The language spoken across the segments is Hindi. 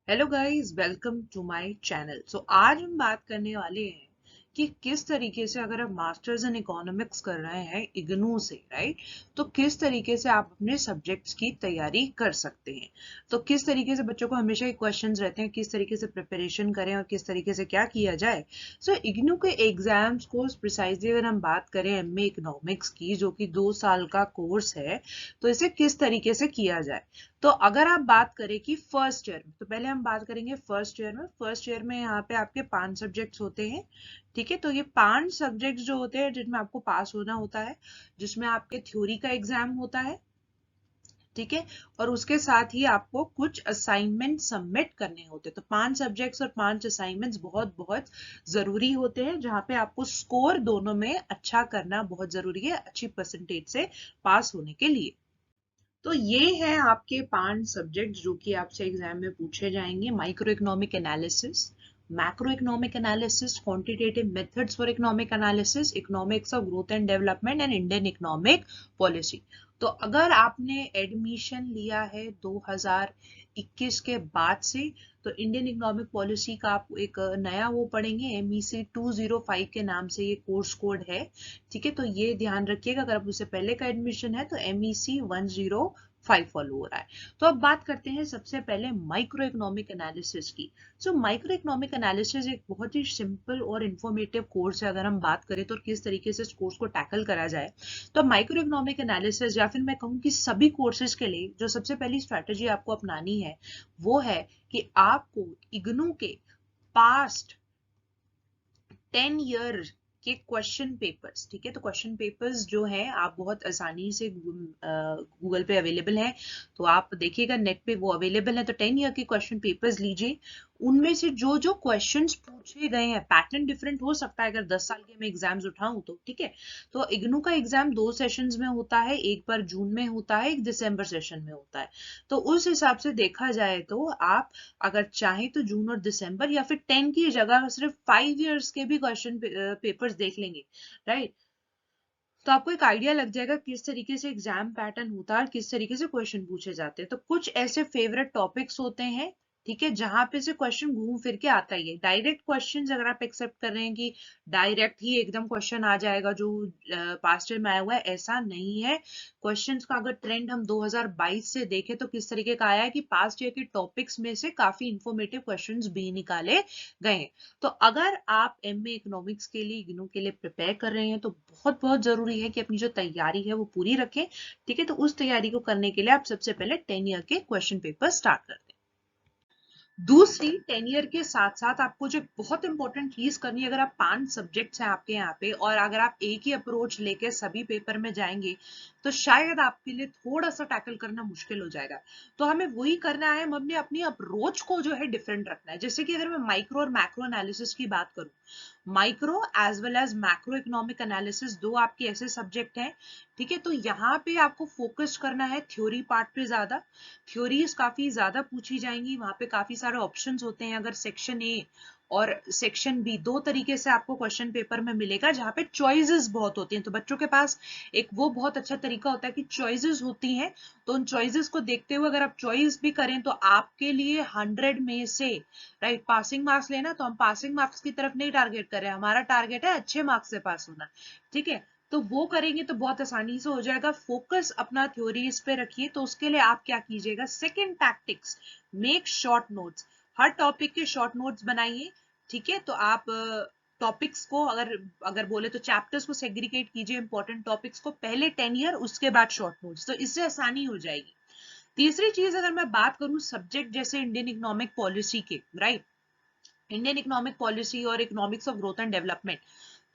Hello guys, welcome to my channel. आज हम बात करने वाले हैं कि किस तरीके से अगर आप मास्टर्स इन इकोनॉमिक्स कर रहे हैं इग्नू से, राइट, तो किस तरीके से आप अपने सब्जेक्ट्स की तैयारी कर सकते हैं। तो किस तरीके से बच्चों को हमेशा क्वेश्चंस रहते हैं, किस तरीके से प्रिपरेशन करें और किस तरीके से क्या किया जाए। इग्नू के एग्जाम्स को प्रिसाइजली अगर हम बात करें एमए इकोनॉमिक्स की, जो कि 2 साल का कोर्स है, तो इसे किस तरीके से किया जाए। तो अगर आप बात करें कि फर्स्ट ईयर में, तो पहले हम बात करेंगे फर्स्ट ईयर में यहाँ पे आपके 5 सब्जेक्ट्स होते हैं। ठीक है, तो ये 5 सब्जेक्ट्स जो होते हैं जिनमें आपको पास होना होता है, जिसमें आपके थ्योरी का एग्जाम होता है। ठीक है, और उसके साथ ही आपको कुछ असाइनमेंट सबमिट करने होते हैं। तो 5 सब्जेक्ट्स और 5 असाइनमेंट्स बहुत बहुत जरूरी होते हैं, जहाँ पे आपको स्कोर दोनों में अच्छा करना बहुत जरूरी है अच्छी परसेंटेज से पास होने के लिए। तो ये हैं आपके 5 सब्जेक्ट जो कि आपसे एग्जाम में पूछे जाएंगे। Micro economic analysis, macro economic analysis, quantitative methods for economic analysis, economics of growth and development and Indian economic policy. तो अगर आपने एडमिशन लिया है 2021 के बाद से, तो इंडियन इकोनॉमिक पॉलिसी का आप एक नया वो पढ़ेंगे, MEC 205 के नाम से ये कोर्स कोड है। ठीक है, तो ये ध्यान रखिएगा, अगर आप उससे पहले का एडमिशन है तो MEC 105 फॉलो हो रहा है। तो अब बात करते हैं सबसे पहले माइक्रो इकोनॉमिक एनालिसिस की। माइक्रो इकोनॉमिक एनालिसिस एक बहुत ही सिंपल और इंफॉर्मेटिव कोर्स है। अगर हम बात करें तो किस तरीके से इस कोर्स को टैकल करा जाए, तो माइक्रो इकोनॉमिक एनालिसिस, या फिर मैं कहूँ कि सभी कोर्सेज के लिए जो सबसे पहली स्ट्रैटेजी आपको अपनानी है वो है कि आपको इग्नू के पास्ट 10 ईयर के क्वेश्चन पेपर्स, ठीक है, तो क्वेश्चन पेपर्स जो है आप बहुत आसानी से गूगल पे अवेलेबल हैं, तो आप देखिएगा नेट पे वो अवेलेबल है। तो 10 ईयर के क्वेश्चन पेपर्स लीजिए, उनमें से जो जो क्वेश्चंस पूछे गए हैं, पैटर्न डिफरेंट हो सकता है अगर 10 साल के मैं एग्जाम्स उठाऊं तो, ठीक है। तो इग्नू का एग्जाम 2 सेशंस में होता है, एक बार जून में होता है, एक दिसंबर सेशन में होता है। तो उस हिसाब से देखा जाए तो आप अगर चाहें तो जून और दिसंबर, या फिर 10 की जगह सिर्फ 5 ईयर्स के भी क्वेश्चन पेपर्स देख लेंगे, राइट, तो आपको एक आइडिया लग जाएगा किस तरीके से एग्जाम पैटर्न होता है और किस तरीके से क्वेश्चन पूछे जाते हैं। तो कुछ ऐसे फेवरेट टॉपिक्स होते हैं, ठीक है, जहां पे से क्वेश्चन घूम फिर के आता ही है। डायरेक्ट क्वेश्चंस अगर आप एक्सेप्ट कर रहे हैं कि डायरेक्ट ही एकदम क्वेश्चन आ जाएगा जो पास्ट ईयर में आया हुआ है, ऐसा नहीं है। क्वेश्चंस का अगर ट्रेंड हम 2022 से देखें तो किस तरीके का आया है कि पास्ट ईयर के टॉपिक्स में से काफी इंफॉर्मेटिव क्वेश्चंस भी निकाले गए हैं। तो अगर आप एमए इकोनॉमिक्स के लिए, इग्नू के लिए प्रिपेयर कर रहे हैं, तो बहुत बहुत जरूरी है कि अपनी जो तैयारी है वो पूरी रखें। ठीक है, तो उस तैयारी को करने के लिए आप सबसे पहले 10 ईयर के क्वेश्चन पेपर स्टार्ट करते हैं। दूसरी, 10 ईयर के साथ साथ आपको जो बहुत इंपॉर्टेंट चीज करनी है, अगर आप 5 सब्जेक्ट्स हैं आपके यहाँ पे और अगर आप एक ही अप्रोच लेके सभी पेपर में जाएंगे तो शायद आपके लिए थोड़ा सा टैकल करना मुश्किल हो जाएगा। तो हमें वही करना है, हमें अपनी अप्रोच को जो है डिफरेंट रखना है। जैसे कि अगर मैं माइक्रो और मैक्रो एनालिसिस की बात करूं, micro as well as macro economic analysis दो आपके ऐसे सब्जेक्ट हैं। ठीक है, तो यहाँ पे आपको फोकस करना है थ्योरी पार्ट पे ज्यादा। थ्योरीज काफी ज्यादा पूछी जाएंगी, वहां पे काफी सारे ऑप्शंस होते हैं। अगर सेक्शन ए और सेक्शन बी, दो तरीके से आपको क्वेश्चन पेपर में मिलेगा, जहाँ पे चॉइसेस बहुत होती हैं। तो बच्चों के पास एक वो बहुत अच्छा तरीका होता है कि चॉइसेस होती हैं, तो उन चॉइसेस को देखते हुए अगर आप चॉइस भी करें तो आपके लिए 100 में से, राइट, पासिंग मार्क्स लेना, तो हम पासिंग मार्क्स की तरफ नहीं टारगेट कर रहे हैं, हमारा टारगेट है अच्छे मार्क्स से पास होना। ठीक है, तो वो करेंगे तो बहुत आसानी से हो जाएगा। फोकस अपना थ्योरीज पे रखिए। तो उसके लिए आप क्या कीजिएगा, second tactics, make short notes. हर टॉपिक के शॉर्ट नोट्स बनाइए। ठीक है, तो आप टॉपिक्स को अगर अगर बोले तो चैप्टर्स को सेग्रीगेट कीजिए, इंपॉर्टेंट टॉपिक्स को पहले 10 ईयर, उसके बाद शॉर्ट नोट्स, तो इससे आसानी हो जाएगी। तीसरी चीज अगर मैं बात करूं सब्जेक्ट जैसे इंडियन इकोनॉमिक पॉलिसी के, राइट, इंडियन इकोनॉमिक पॉलिसी और economics of growth and development,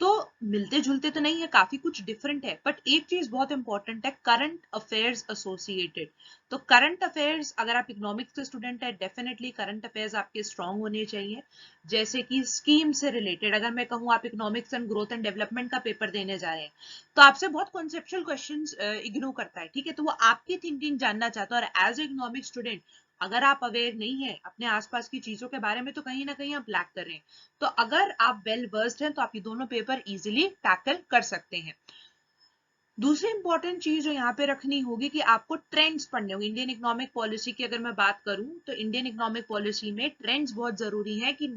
तो मिलते जुलते तो नहीं है, काफी कुछ डिफरेंट है, बट एक चीज बहुत इंपॉर्टेंट है, करंट अफेयर्स एसोसिएटेड। तो करंट अफेयर्स, अगर आप इकोनॉमिक्स के स्टूडेंट है, डेफिनेटली करंट अफेयर्स आपके स्ट्रांग होने चाहिए। जैसे कि स्कीम से रिलेटेड, अगर मैं कहूँ आप economics and growth and development का पेपर देने जा रहे हैं, तो आपसे बहुत कॉन्सेप्चुअल क्वेश्चंस इग्नोर करता है। ठीक है, तो वो आपकी थिंकिंग जानना चाहता है, और एज ए इकोनॉमिक स्टूडेंट अगर आप अवेयर नहीं है अपने आसपास की चीजों के बारे में, तो कहीं ना कहीं आप लैक कर रहे हैं। तो अगर आप वेल वर्स्ड हैं तो आप ये दोनों पेपर इजीली टैकल कर सकते हैं। दूसरी इंपॉर्टेंट चीज जो यहाँ पे रखनी होगी कि आपको ट्रेंड्स पढ़ने होंगे। इंडियन इकोनॉमिक पॉलिसी की अगर मैं बात करूं तो इंडियन इकोनॉमिक पॉलिसी में ट्रेंड्स बहुत जरूरी है कि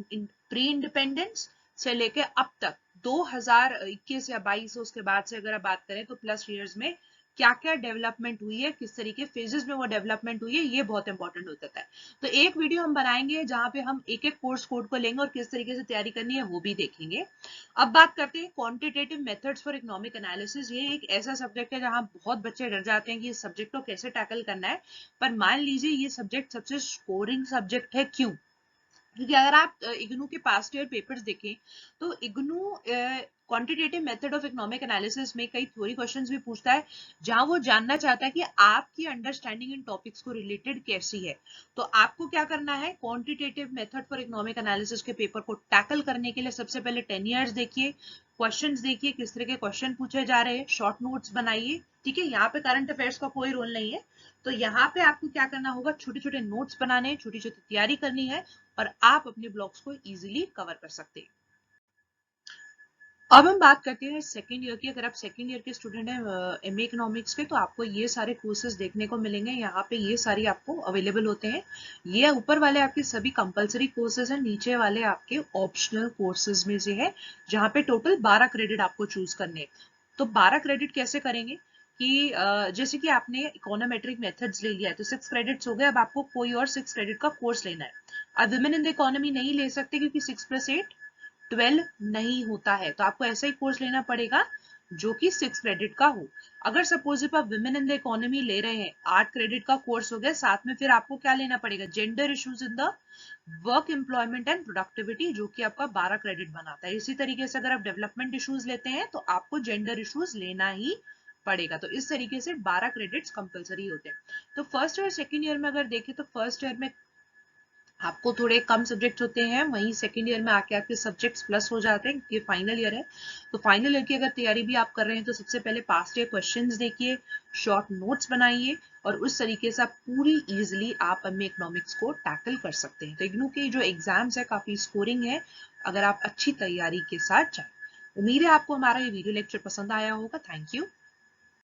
प्री इंडिपेंडेंस से लेके अब तक 2021 या 22 उसके बाद से अगर आप बात करें तो प्लस ईयर्स में क्या क्या डेवलपमेंट हुई है, किस तरीके फेजेस में वो डेवलपमेंट हुई है, ये बहुत इंपॉर्टेंट होता है। तो एक वीडियो हम बनाएंगे जहां पे हम एक एक कोर्स कोड को लेंगे और किस तरीके से तैयारी करनी है वो भी देखेंगे। अब बात करते हैं quantitative methods for economic analysis. ये एक ऐसा सब्जेक्ट है जहां बहुत बच्चे डर जाते हैं कि इस सब्जेक्ट को कैसे टैकल करना है, पर मान लीजिए ये सब्जेक्ट सबसे स्कोरिंग सब्जेक्ट है। क्यों? क्योंकि अगर आप इग्नू के पास्ट ईयर पेपर्स देखें तो IGNOU quantitative method of economic analysis में कई थ्योरी क्वेश्चंस भी पूछता है जहां वो जानना चाहता है कि आपकी अंडरस्टैंडिंग इन टॉपिक्स को रिलेटेड कैसी है। तो आपको क्या करना है, quantitative method for economic analysis के पेपर को टैकल करने के लिए सबसे पहले 10 ईयर्स देखिए, क्वेश्चंस देखिए किस तरह के क्वेश्चन पूछे जा रहे हैं, शॉर्ट नोट्स बनाइए। ठीक है, यहाँ पे करंट अफेयर्स का कोई रोल नहीं है। तो यहाँ पे आपको क्या करना होगा, छोटे छोटे नोट्स बनाने, छोटी छोटी तैयारी करनी है और आप अपने ब्लॉक्स को इजीली कवर कर सकते हैं। अब हम बात करते हैं सेकेंड ईयर की। अगर आप सेकेंड ईयर के स्टूडेंट हैं एमए इकोनॉमिक्स के, तो आपको ये सारे कोर्सेज देखने को मिलेंगे। यहाँ पे ये सारी आपको अवेलेबल होते हैं। ये ऊपर वाले आपके सभी कंपलसरी कोर्सेज हैं, नीचे वाले आपके ऑप्शनल कोर्सेज में से है जहाँ पे टोटल 12 क्रेडिट आपको चूज करने। तो 12 क्रेडिट कैसे करेंगे कि जैसे कि आपने इकोनोमेट्रिक मेथड्स ले लिया है तो 6 क्रेडिट्स हो गए। अब आपको कोई और 6 क्रेडिट का कोर्स लेना है। अब विमेन इन द इकोनॉमी नहीं ले सकते क्योंकि 6 + 8 12 नहीं होता है, तो आपको ऐसा ही कोर्स लेना पड़ेगा जो कि 6 क्रेडिट का हो। अगर सपोज आप विमेन इन द इकोनॉमी ले रहे हैं, 8 क्रेडिट का कोर्स हो गया, साथ में फिर आपको क्या लेना पड़ेगा, gender issues in the work employment and productivity, जो कि आपका 12 क्रेडिट बनाता है। इसी तरीके से अगर आप डेवलपमेंट इश्यूज लेते हैं तो आपको जेंडर इश्यूज लेना ही पड़ेगा। तो इस तरीके से 12 क्रेडिट्स कंपलसरी होते हैं। तो फर्स्ट ईयर सेकेंड ईयर में अगर देखें तो फर्स्ट ईयर में आपको थोड़े कम सब्जेक्ट्स होते हैं, वहीं सेकेंड ईयर में आके आपके सब्जेक्ट्स प्लस हो जाते हैं क्योंकि फाइनल ईयर है। तो फाइनल ईयर की अगर तैयारी भी आप कर रहे हैं तो सबसे पहले पास्ट ईयर क्वेश्चंस देखिए, शॉर्ट नोट्स बनाइए और उस तरीके से आप पूरी इजीली आप एमए इकोनॉमिक्स को टैकल कर सकते हैं। तो इग्नू के जो एग्जाम्स है काफी स्कोरिंग है अगर आप अच्छी तैयारी के साथ जाए। उम्मीद है आपको हमारा ये वीडियो लेक्चर पसंद आया होगा। Thank you.